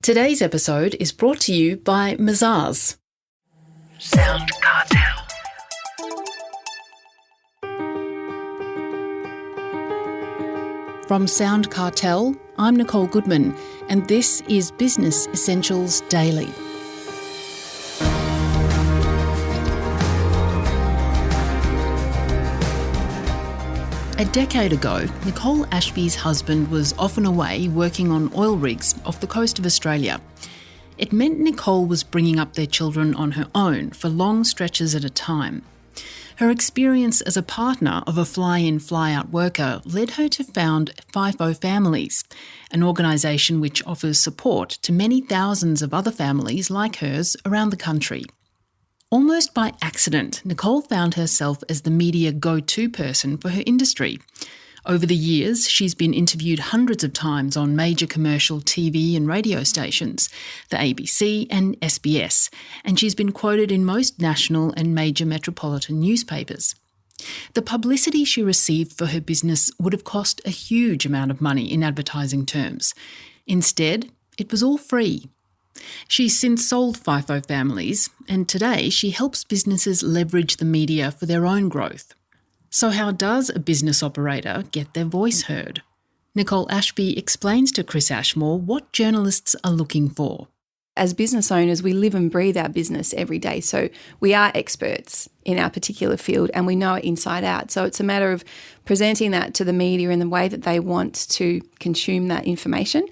Today's episode is brought to you by Mazars. SoundCartel. From SoundCartel, I'm Nicole Goodman, and this is Business Essentials Daily. A decade ago, Nicole Ashby's husband was often away working on oil rigs off the coast of Australia. It meant Nicole was bringing up their children on her own for long stretches at a time. Her experience as a partner of a fly-in, fly-out worker led her to found FIFO Families, an organisation which offers support to many thousands of other families like hers around the country. Almost by accident, Nicole found herself as the media go-to person for her industry. Over the years, she's been interviewed hundreds of times on major commercial TV and radio stations, the ABC and SBS, and she's been quoted in most national and major metropolitan newspapers. The publicity she received for her business would have cost a huge amount of money in advertising terms. Instead, it was all free. She's since sold FIFO Families, and today she helps businesses leverage the media for their own growth. So how does a business operator get their voice heard? Nicole Ashby explains to Chris Ashmore what journalists are looking for. As business owners, we live and breathe our business every day. So we are experts in our particular field and we know it inside out. So it's a matter of presenting that to the media in the way that they want to consume that information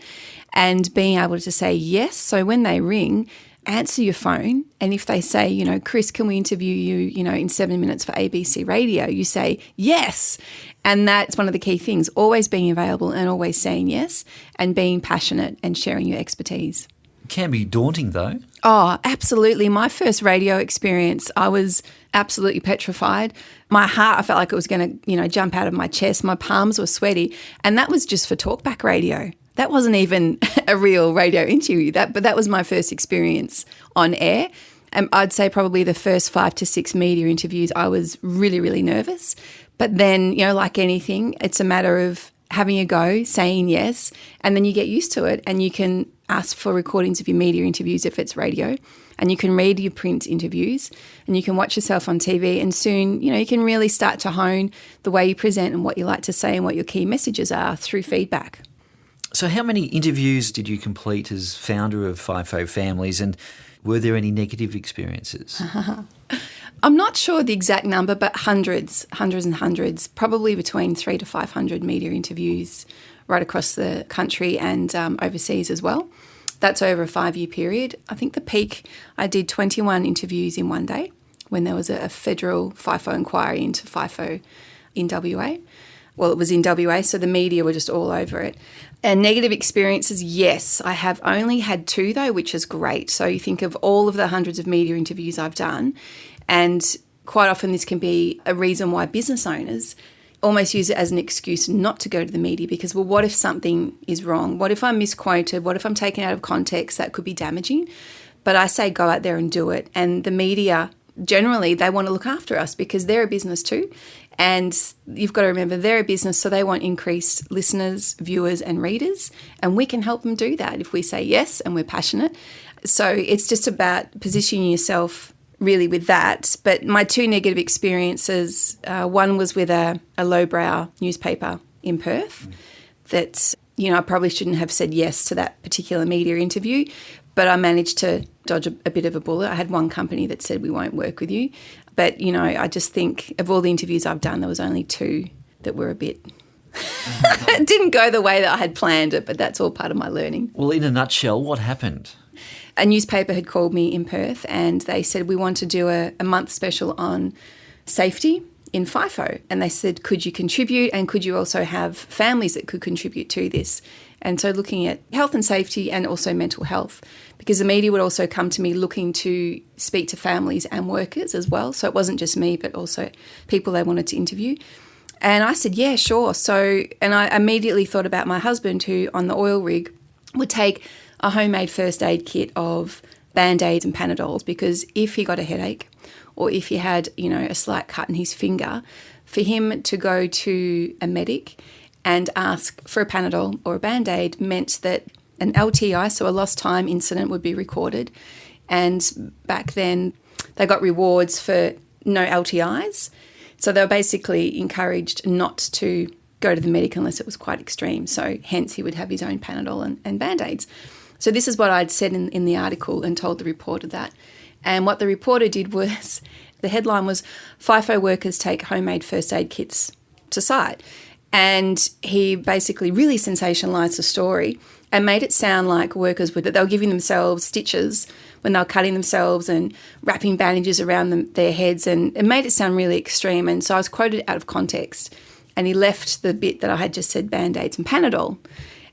and being able to say yes. So when they ring, answer your phone. And if they say, Chris, can we interview you, in 7 minutes for ABC Radio? You say yes. And that's one of the key things, always being available and always saying yes and being passionate and sharing your expertise. It can be daunting though. Oh, absolutely. My first radio experience, I was absolutely petrified. My heart, I felt like it was going to, jump out of my chest. My palms were sweaty. And that was just for talkback radio. That wasn't even a real radio interview, but that was my first experience on air. And I'd say probably the first 5 to 6 media interviews, I was really, really nervous. But then, like anything, it's a matter of having a go, saying yes, and then you get used to it and you can ask for recordings of your media interviews if it's radio, and you can read your print interviews and you can watch yourself on TV, and soon, you can really start to hone the way you present and what you like to say and what your key messages are through feedback. So how many interviews did you complete as founder of FIFO Families, and were there any negative experiences? I'm not sure the exact number, but hundreds and hundreds, probably between 300 to 500 media interviews right across the country and overseas as well. That's over a 5-year period. I think the peak, I did 21 interviews in one day when there was a federal FIFO inquiry into FIFO in WA. Well, it was in WA, so the media were just all over it. And negative experiences, yes. I have only had 2 though, which is great. So you think of all of the hundreds of media interviews I've done, and quite often this can be a reason why business owners almost use it as an excuse not to go to the media because, well, what if something is wrong? What if I'm misquoted? What if I'm taken out of context? That could be damaging. But I say go out there and do it. And the media, generally, they want to look after us because they're a business too. And you've got to remember they're a business, so they want increased listeners, viewers and readers. And we can help them do that if we say yes and we're passionate. So it's just about positioning yourself really with that. But my 2 negative experiences, one was with a lowbrow newspaper in Perth that, I probably shouldn't have said yes to that particular media interview, but I managed to dodge a bit of a bullet. I had one company that said we won't work with you. But, I just think of all the interviews I've done, there was only 2 that were a bit it didn't go the way that I had planned it, but that's all part of my learning. Well, in a nutshell, what happened? A newspaper had called me in Perth and they said, we want to do a month special on safety in FIFO. And they said, could you contribute and could you also have families that could contribute to this? And so looking at health and safety and also mental health, because the media would also come to me looking to speak to families and workers as well. So it wasn't just me, but also people they wanted to interview. And I said, yeah, sure. So, and I immediately thought about my husband who on the oil rig would take a homemade first aid kit of Band-Aids and Panadols, because if he got a headache or if he had, a slight cut in his finger, for him to go to a medic and ask for a Panadol or a Band-Aid meant that an LTI, so a lost time incident, would be recorded. And back then they got rewards for no LTIs. So they were basically encouraged not to go to the medic unless it was quite extreme. So hence he would have his own Panadol and Band-Aids. So this is what I'd said in the article and told the reporter that. And what the reporter did was, the headline was, FIFO workers take homemade first aid kits to site. And he basically really sensationalised the story and made it sound like workers they were giving themselves stitches when they were cutting themselves and wrapping bandages around their heads, and it made it sound really extreme. And so I was quoted out of context, and he left the bit that I had just said Band-Aids and Panadol.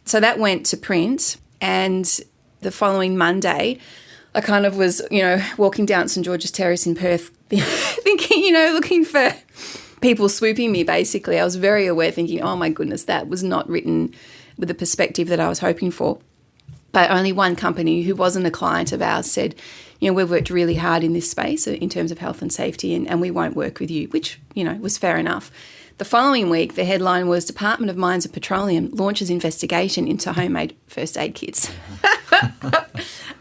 So that went to print, and the following Monday I kind of was, walking down St George's Terrace in Perth thinking, looking for people swooping me basically. I was very aware, thinking, oh my goodness, that was not written with the perspective that I was hoping for. But only one company who wasn't a client of ours said, we've worked really hard in this space in terms of health and safety, and we won't work with you, which, was fair enough. The following week, the headline was Department of Mines and Petroleum launches investigation into homemade first aid kits,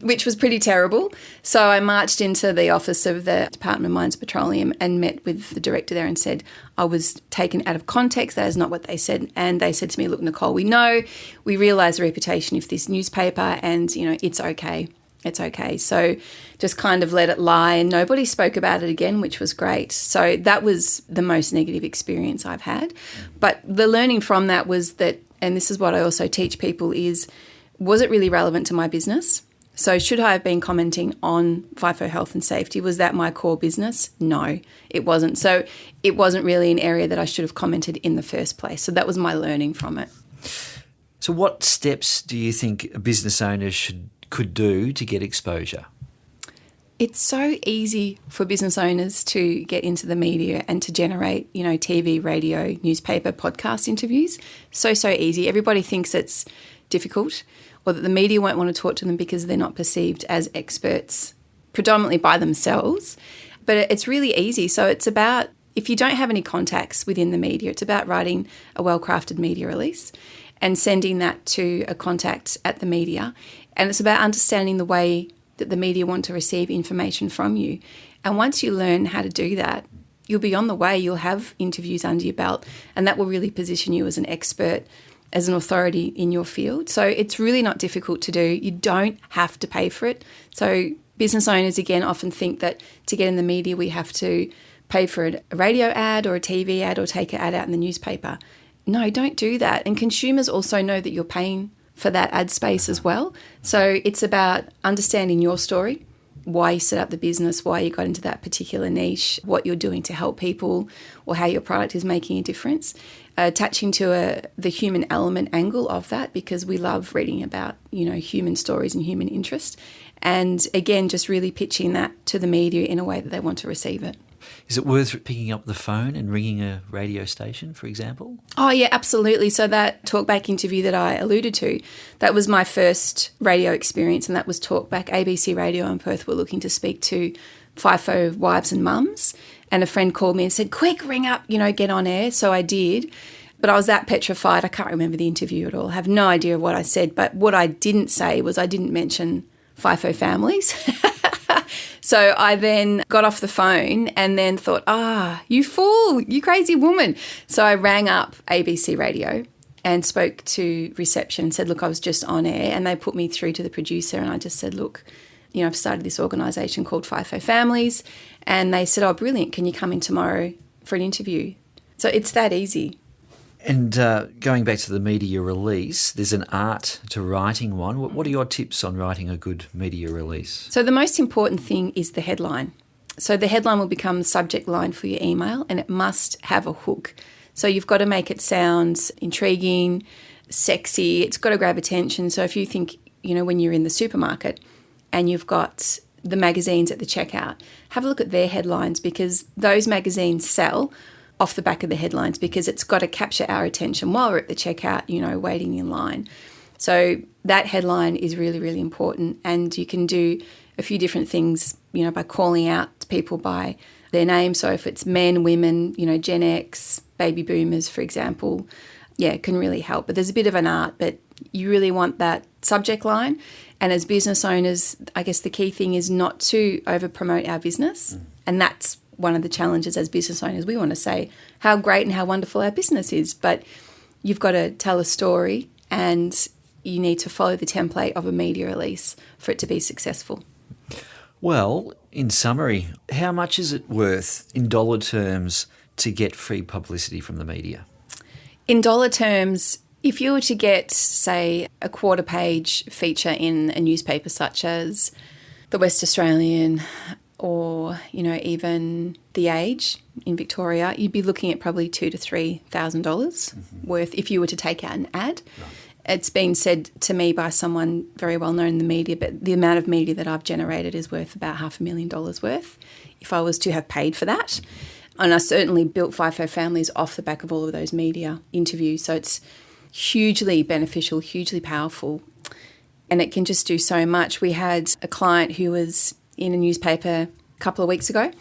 which was pretty terrible. So I marched into the office of the Department of Mines and Petroleum and met with the director there and said I was taken out of context. That is not what they said. And they said to me, look, Nicole, we realise the reputation of this newspaper, and, it's okay. It's okay. So just kind of let it lie, and nobody spoke about it again, which was great. So that was the most negative experience I've had. But the learning from that was that, and this is what I also teach people, was it really relevant to my business? So should I have been commenting on FIFO health and safety? Was that my core business? No, it wasn't. So it wasn't really an area that I should have commented in the first place. So that was my learning from it. So what steps do you think a business owner could do to get exposure? It's so easy for business owners to get into the media and to generate, TV, radio, newspaper, podcast interviews. So easy. Everybody thinks it's difficult, or that the media won't want to talk to them because they're not perceived as experts, predominantly by themselves. But it's really easy. So it's about, if you don't have any contacts within the media, it's about writing a well-crafted media release and sending that to a contact at the media. And it's about understanding the way that the media want to receive information from you. And once you learn how to do that, you'll be on the way. You'll have interviews under your belt, and that will really position you as an expert, as an authority in your field. So it's really not difficult to do. You don't have to pay for it. So business owners, again, often think that to get in the media, we have to pay for a radio ad or a TV ad or take an ad out in the newspaper. No, don't do that. And consumers also know that you're paying for that ad space as well. So it's about understanding your story, why you set up the business, why you got into that particular niche, what you're doing to help people, or how your product is making a difference. Attaching to the human element angle of that, because we love reading about, human stories and human interest. And again, just really pitching that to the media in a way that they want to receive it. Is it worth picking up the phone and ringing a radio station, for example? Oh, yeah, absolutely. So that talkback interview that I alluded to, that was my first radio experience, and that was talkback. ABC Radio in Perth were looking to speak to FIFO wives and mums, and a friend called me and said, quick, ring up, get on air. So I did. But I was that petrified. I can't remember the interview at all. I have no idea what I said. But what I didn't say was I didn't mention FIFO families. So I then got off the phone and then thought, you fool, you crazy woman. So I rang up ABC Radio and spoke to reception and said, look, I was just on air. And they put me through to the producer, and I just said, look, I've started this organisation called FIFO Families. And they said, oh, brilliant, can you come in tomorrow for an interview? So it's that easy. And going back to the media release, there's an art to writing one. What are your tips on writing a good media release? So the most important thing is the headline. So the headline will become the subject line for your email, and it must have a hook. So you've got to make it sound intriguing, sexy. It's got to grab attention. So if you think, when you're in the supermarket and you've got the magazines at the checkout, have a look at their headlines, because those magazines sell off the back of the headlines, because it's got to capture our attention while we're at the checkout, waiting in line. So that headline is really, really important, and you can do a few different things, by calling out people by their name. So if it's men, women, Gen X, baby boomers, for example, it can really help. But there's a bit of an art, but you really want that subject line. And as business owners, I guess the key thing is not to over-promote our business. And that's one of the challenges as business owners. We want to say how great and how wonderful our business is, but you've got to tell a story and you need to follow the template of a media release for it to be successful. Well, in summary, how much is it worth in dollar terms to get free publicity from the media? In dollar terms, if you were to get, say, a quarter-page feature in a newspaper such as the West Australian or, even The Age in Victoria, you'd be looking at probably $2,000 to $3,000 worth if you were to take out an ad. Right. It's been said to me by someone very well known in the media, but the amount of media that I've generated is worth about $500,000 worth if I was to have paid for that. And I certainly built FIFO Families off the back of all of those media interviews. So it's hugely beneficial, hugely powerful, and it can just do so much. We had a client who was in a newspaper a couple of weeks ago,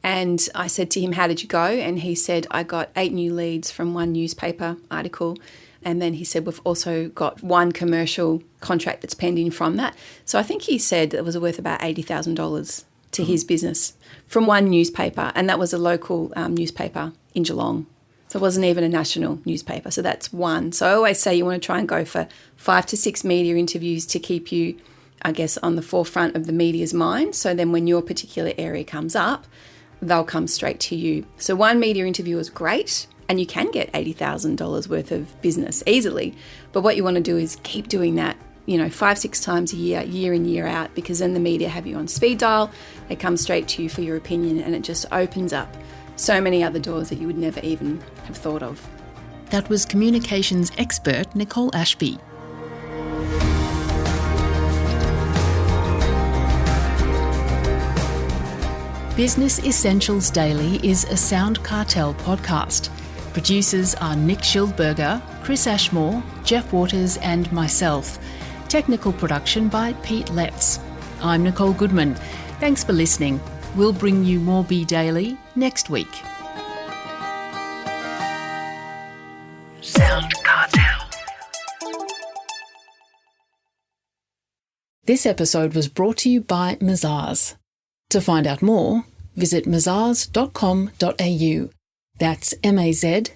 and I said to him, "How did you go?" And he said, "I got 8 new leads from one newspaper article." And then he said, "We've also got one commercial contract that's pending from that." So I think he said it was worth about $80,000 to his business from one newspaper, and that was a local newspaper in Geelong. So it wasn't even a national newspaper. So that's one. So I always say you want to try and go for 5 to 6 media interviews to keep you, I guess, on the forefront of the media's mind. So then when your particular area comes up, they'll come straight to you. So one media interview is great, and you can get $80,000 worth of business easily. But what you want to do is keep doing that, 5, 6 times a year, year in, year out, because then the media have you on speed dial. They come straight to you for your opinion, and it just opens up so many other doors that you would never even have thought of. That was communications expert Nicole Ashby. Business Essentials Daily is a SoundCartel podcast. Producers are Nick Schildberger, Chris Ashmore, Jeff Waters and myself. Technical production by Pete Letts. I'm Nicole Goodman. Thanks for listening. We'll bring you more Be Daily next week. SoundCartel. This episode was brought to you by Mazars. To find out more, visit mazars.com.au. That's mazars.com.au.